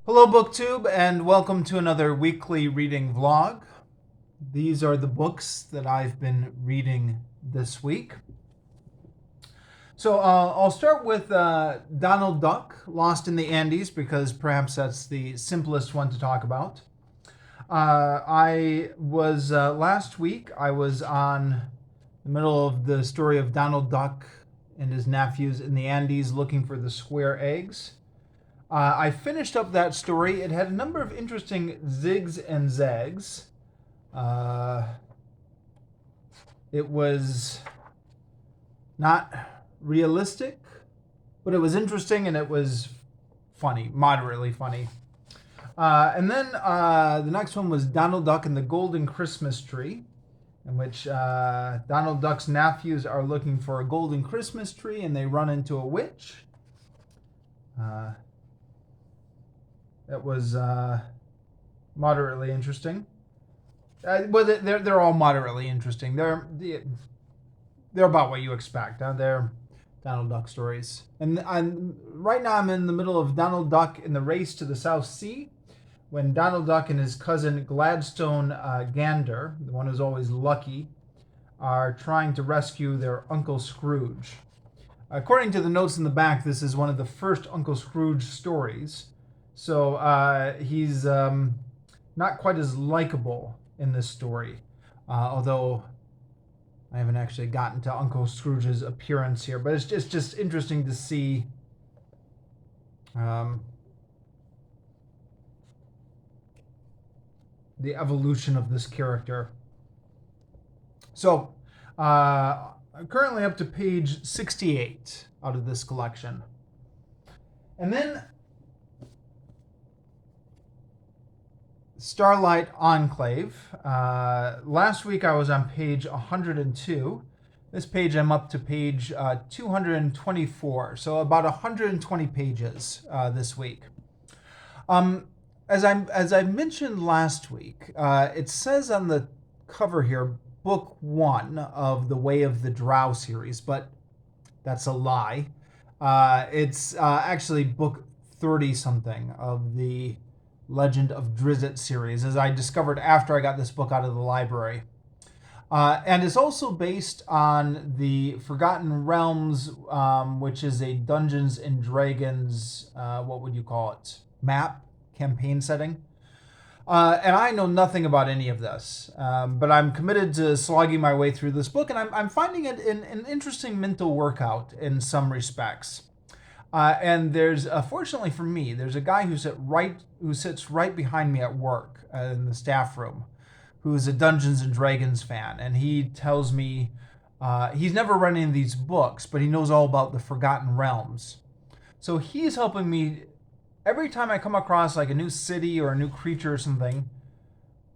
Hello, BookTube, and welcome to another weekly reading vlog. These are the books that I've been reading this week. I'll start with Donald Duck, Lost in the Andes, because perhaps that's the simplest one to talk about. Last week, I was on the middle of the story of Donald Duck and his nephews in the Andes looking for the square eggs. I finished up that story. It had a number of interesting zigs and zags. It was not realistic, but it was interesting and it was funny, moderately funny. The next one was Donald Duck and the Golden Christmas Tree, in which Donald Duck's nephews are looking for a golden Christmas tree and they run into a witch. That was moderately interesting. They're all moderately interesting. They're about what you expect. They're Donald Duck stories. Right now I'm in the middle of Donald Duck in the Race to the South Sea, when Donald Duck and his cousin Gladstone Gander, the one who's always lucky, are trying to rescue their Uncle Scrooge. According to the notes in the back, this is one of the first Uncle Scrooge stories. So he's not quite as likable in this story, although I haven't actually gotten to Uncle Scrooge's appearance here. But it's just interesting to see the evolution of this character. So I'm currently up to page 68 out of this collection. And then Starlight Enclave. Last week I was on page 102. This page I'm up to page 224, so about 120 pages this week. As I mentioned last week, it says on the cover here, book 1 of the Way of the Drow series, but that's a lie. It's actually book 30-something of the Legend of Drizzt series, as I discovered after I got this book out of the library. And it's also based on the Forgotten Realms, which is a Dungeons and Dragons, what would you call it, map, campaign setting. And I know nothing about any of this, but I'm committed to slogging my way through this book, and I'm finding it an interesting mental workout in some respects. And there's, fortunately for me, there's a guy who sits right behind me at work in the staff room, who's a Dungeons and Dragons fan, and he tells me he's never read any of these books, but he knows all about the Forgotten Realms. So he's helping me every time I come across like a new city or a new creature or something.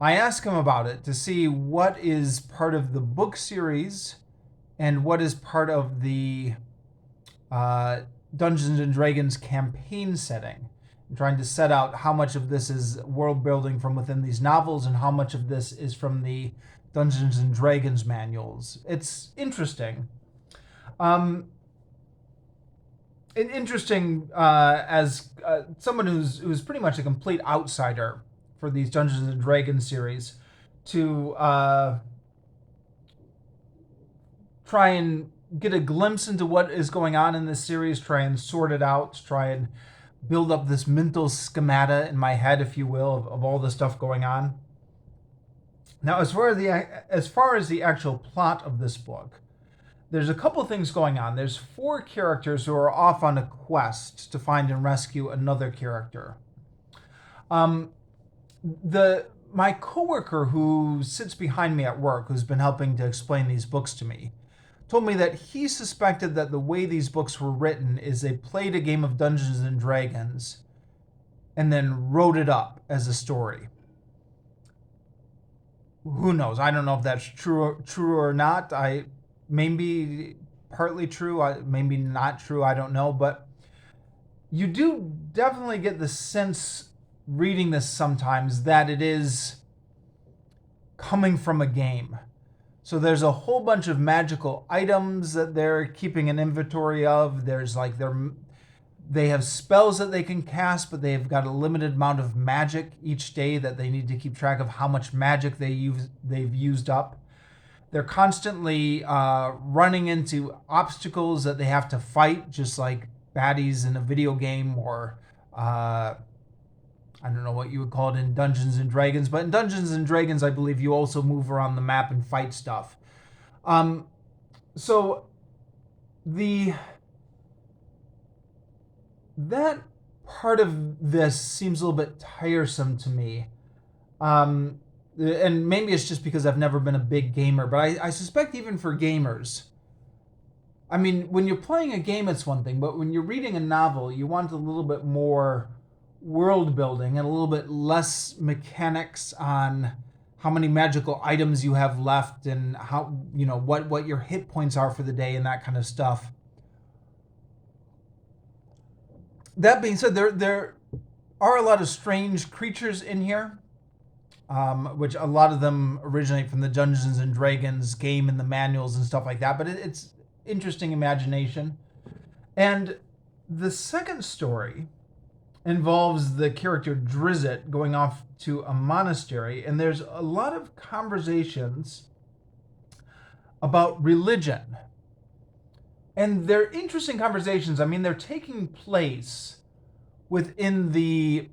I ask him about it to see what is part of the book series and what is part of the Dungeons and Dragons campaign setting. I'm trying to set out how much of this is world building from within these novels and how much of this is from the Dungeons and Dragons manuals. It's interesting. Interesting as someone who's pretty much a complete outsider for these Dungeons and Dragons series to try and get a glimpse into what is going on in this series, try and sort it out, try and build up this mental schemata in my head, if you will, of all the stuff going on. Now, as far as the actual plot of this book, there's a couple things going on. There's 4 characters who are off on a quest to find and rescue another character. My coworker who sits behind me at work, who's been helping to explain these books to me, told me that he suspected that the way these books were written is they played a game of Dungeons and Dragons and then wrote it up as a story. Who knows? I don't know if that's true or not. Maybe partly true, maybe not true, I don't know, but you do definitely get the sense reading this sometimes that it is coming from a game. So there's a whole bunch of magical items that they're keeping an inventory of. There's like their They have spells that they can cast, but they've got a limited amount of magic each day that they need to keep track of how much magic they've used up. They're constantly running into obstacles that they have to fight, just like baddies in a video game, or I don't know what you would call it in Dungeons and Dragons, but in Dungeons and Dragons, I believe you also move around the map and fight stuff. So the that part of this seems a little bit tiresome to me. And maybe it's just because I've never been a big gamer, but I suspect even for gamers, I mean, when you're playing a game, it's one thing, but when you're reading a novel, you want a little bit more world building and a little bit less mechanics on how many magical items you have left and how, what your hit points are for the day and that kind of stuff. That being said, there are a lot of strange creatures in here, which a lot of them originate from the Dungeons and Dragons game and the manuals and stuff like that. But it's interesting imagination. And the second story involves the character Drizzt going off to a monastery, and there's a lot of conversations about religion. And they're interesting conversations. I mean, they're taking place within the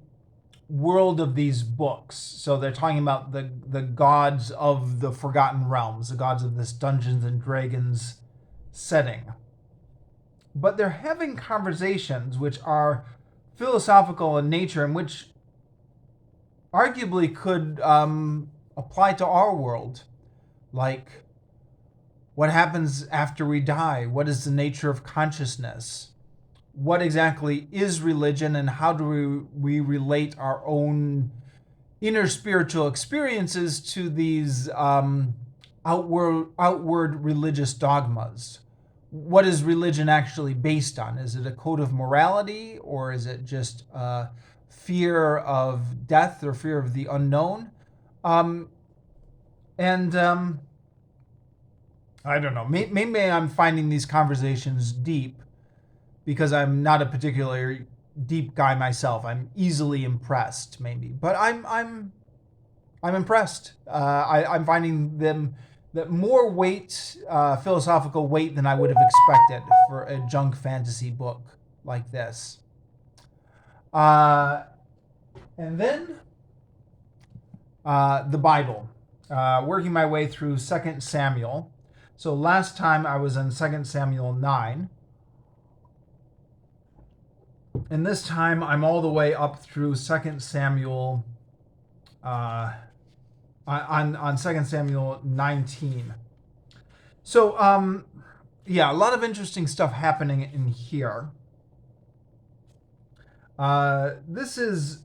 world of these books. So they're talking about the gods of the Forgotten Realms, the gods of this Dungeons and Dragons setting. But they're having conversations which are philosophical in nature and which arguably could apply to our world. Like, what happens after we die? What is the nature of consciousness? What exactly is religion, and how do we relate our own inner spiritual experiences to these outward religious dogmas? What is religion actually based on? Is it a code of morality, or is it just fear of death or fear of the unknown? I don't know. Maybe I'm finding these conversations deep because I'm not a particularly deep guy myself. I'm easily impressed, maybe, but I'm impressed. I'm finding them that more weight, philosophical weight, than I would have expected for a junk fantasy book like this. And then the Bible. Working my way through 2 Samuel. So last time I was in 2 Samuel 9. And this time I'm all the way up through 2 Samuel on 2 Samuel 19. So a lot of interesting stuff happening in here. This is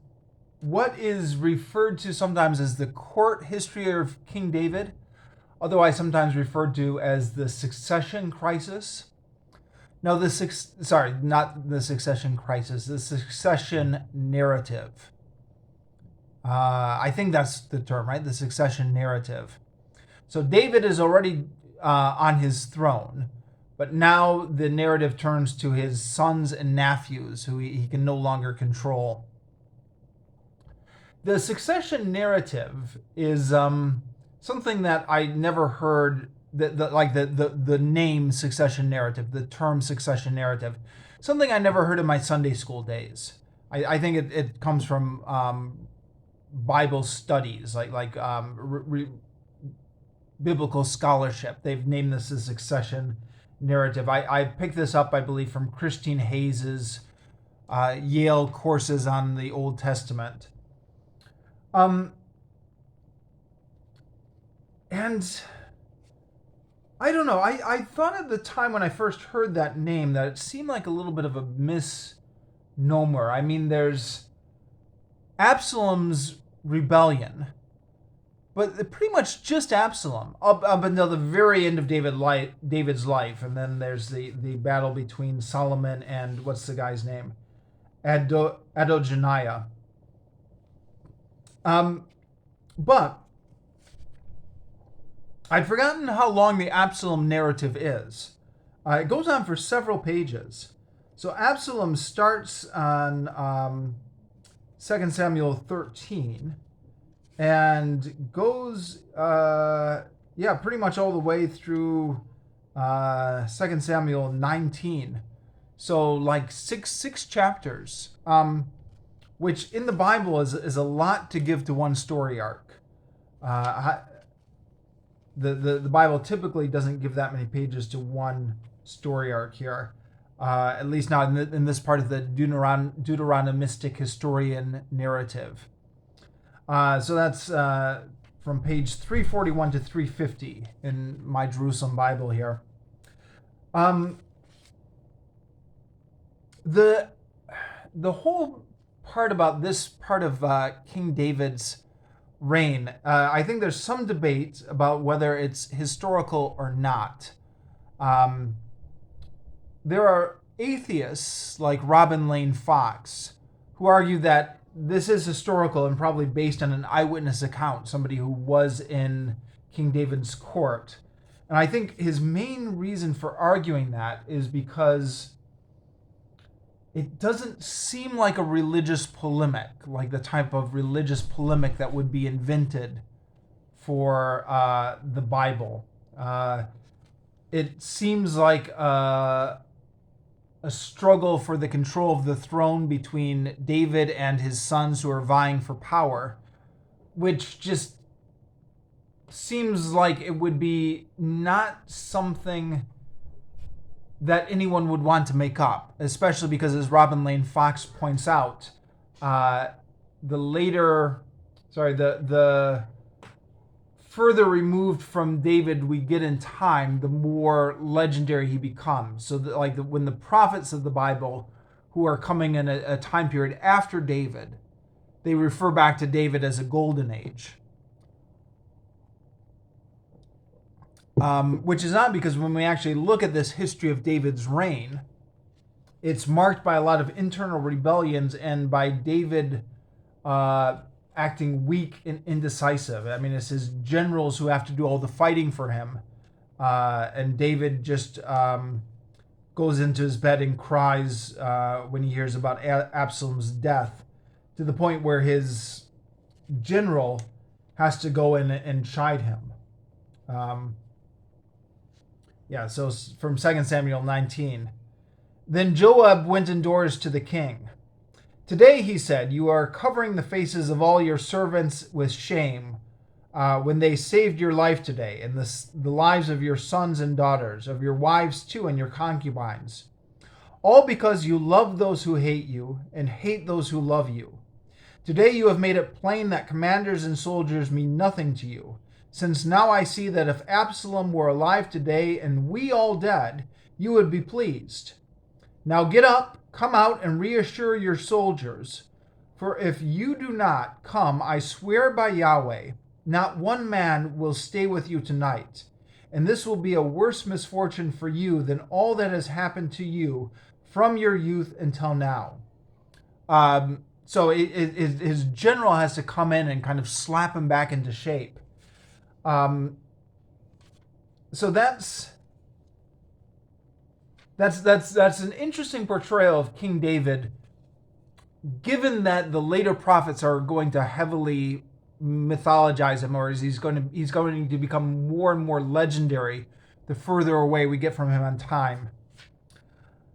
what is referred to sometimes as the court history of King David, otherwise sometimes referred to as the succession crisis. No, not the succession crisis, the succession narrative. I think that's the term, right? The succession narrative. So David is already on his throne, but now the narrative turns to his sons and nephews, who he can no longer control. The succession narrative is something that I never heard. The name succession narrative, the term succession narrative, something I never heard in my Sunday school days. I think it comes from Bible studies, biblical scholarship. They've named this a succession narrative. I picked this up, I believe, from Christine Hayes's Yale courses on the Old Testament. And I don't know. I thought at the time when I first heard that name that it seemed like a little bit of a misnomer. I mean, there's Absalom's rebellion, but pretty much just Absalom up until the very end of David's life, and then there's the battle between Solomon and what's the guy's name, Adonijah. But I'd forgotten how long the Absalom narrative is. It goes on for several pages. So Absalom starts on 2 Samuel 13 and goes, pretty much all the way through 2 Samuel 19. So like six chapters, which in the Bible is a lot to give to one story arc. The Bible typically doesn't give that many pages to one story arc here, at least not in this part of the Deuteronomistic historian narrative. So that's from page 341 to 350 in my Jerusalem Bible here. The whole part about this part of King David's reign, I think there's some debate about whether it's historical or not. There are atheists like Robin Lane Fox who argue that this is historical and probably based on an eyewitness account, somebody who was in King David's court. And I think his main reason for arguing that is because it doesn't seem like a religious polemic, like the type of religious polemic that would be invented for the Bible. It seems like a struggle for the control of the throne between David and his sons who are vying for power, which just seems like it would be not something that anyone would want to make up, especially because, as Robin Lane Fox points out, the further removed from David we get in time, the more legendary he becomes. So when the prophets of the Bible, who are coming in a time period after David, they refer back to David as a golden age. Which is odd because when we actually look at this history of David's reign, it's marked by a lot of internal rebellions and by David acting weak and indecisive. I mean, it's his generals who have to do all the fighting for him. And David just goes into his bed and cries when he hears about Absalom's death, to the point where his general has to go in and chide him. So from 2 Samuel 19. Then Joab went indoors to the king. Today, he said, you are covering the faces of all your servants with shame when they saved your life today and the lives of your sons and daughters, of your wives too and your concubines. All because you love those who hate you and hate those who love you. Today you have made it plain that commanders and soldiers mean nothing to you, since now I see that if Absalom were alive today and we all dead, you would be pleased. Now get up, come out and reassure your soldiers, for if you do not come, I swear by Yahweh, not one man will stay with you tonight, and this will be a worse misfortune for you than all that has happened to you from your youth until now. So his general has to come in and kind of slap him back into shape. So that's an interesting portrayal of King David, given that the later prophets are going to heavily mythologize him, or he's going to become more and more legendary the further away we get from him on time.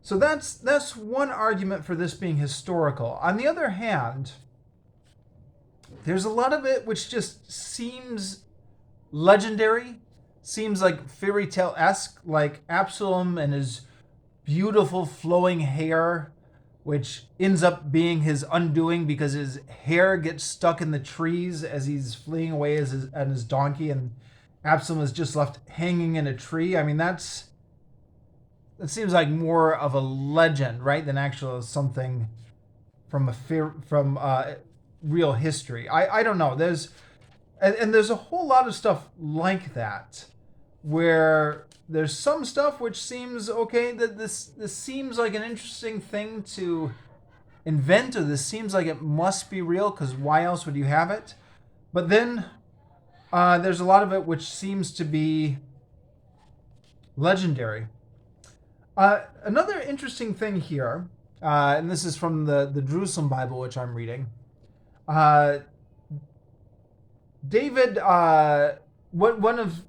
So that's one argument for this being historical. On the other hand, there's a lot of it which just seems legendary, seems like fairy tale-esque, like Absalom and his beautiful flowing hair, which ends up being his undoing because his hair gets stuck in the trees as he's fleeing away on his donkey, and Absalom is just left hanging in a tree. I mean, that seems like more of a legend, right, than actual something from real history. I don't know. There's a whole lot of stuff like that, where there's some stuff which seems okay, that this seems like an interesting thing to invent, or this seems like it must be real, because why else would you have it? But then there's a lot of it which seems to be legendary. Another interesting thing here, and this is from the Jerusalem Bible, which I'm reading. David, one of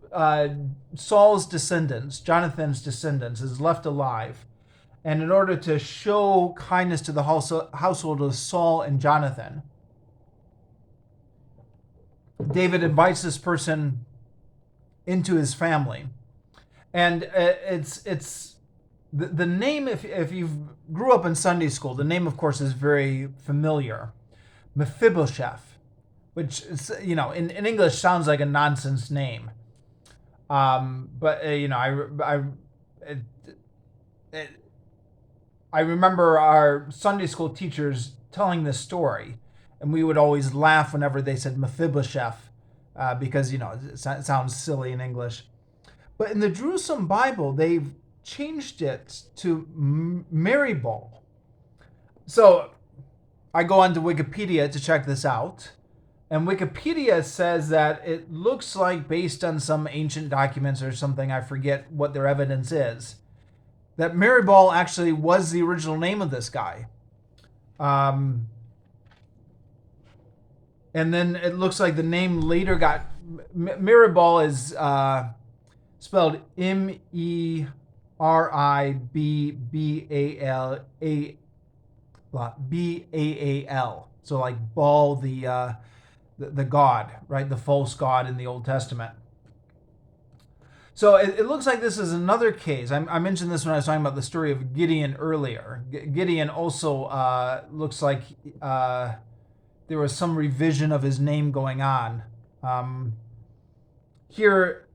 Saul's descendants, Jonathan's descendants, is left alive. And in order to show kindness to the household of Saul and Jonathan, David invites this person into his family. And it's the name, if you grew up in Sunday school, the name, of course, is very familiar. Mephibosheth, which, in English sounds like a nonsense name. But I remember our Sunday school teachers telling this story, and we would always laugh whenever they said Mephibosheth, because it sounds silly in English. But in the Jerusalem Bible, they've changed it to Meribol. So I go onto Wikipedia to check this out. And Wikipedia says that it looks like, based on some ancient documents or something, I forget what their evidence is, that Meribol actually was the original name of this guy. And then it looks like the name later got... Meribol is spelled Meribbaal. So like Baal, the god, right? The false god in the Old Testament. So it looks like this is another case. I mentioned this when I was talking about the story of Gideon earlier. Gideon also looks like there was some revision of his name going on. Here,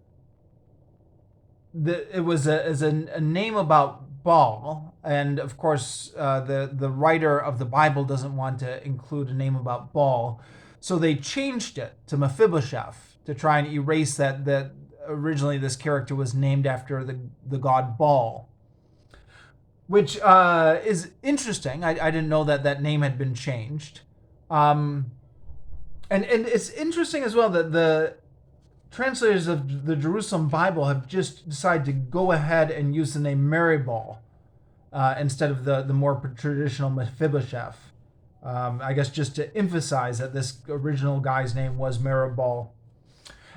it was a name about Baal, and of course the writer of the Bible doesn't want to include a name about Baal, so they changed it to Mephibosheth to try and erase that originally this character was named after the god Baal, which is interesting. I didn't know that name had been changed, and it's interesting as well that the translators of the Jerusalem Bible have just decided to go ahead and use the name Meribol instead of the more traditional Mephibosheth. I guess just to emphasize that this original guy's name was Meribol.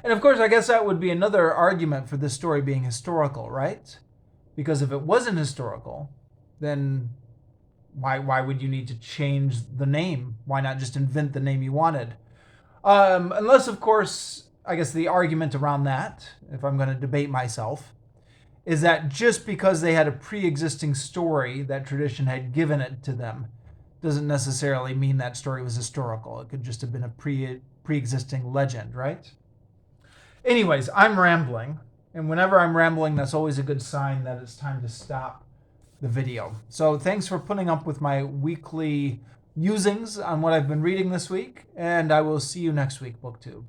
And of course, I guess that would be another argument for this story being historical, right? Because if it wasn't historical, then why would you need to change the name? Why not just invent the name you wanted? Unless, of course, I guess the argument around that, if I'm going to debate myself, is that just because they had a pre-existing story that tradition had given it to them doesn't necessarily mean that story was historical. It could just have been a pre-existing legend, right? Anyways, I'm rambling, and whenever I'm rambling, that's always a good sign that it's time to stop the video. So thanks for putting up with my weekly musings on what I've been reading this week, and I will see you next week, BookTube.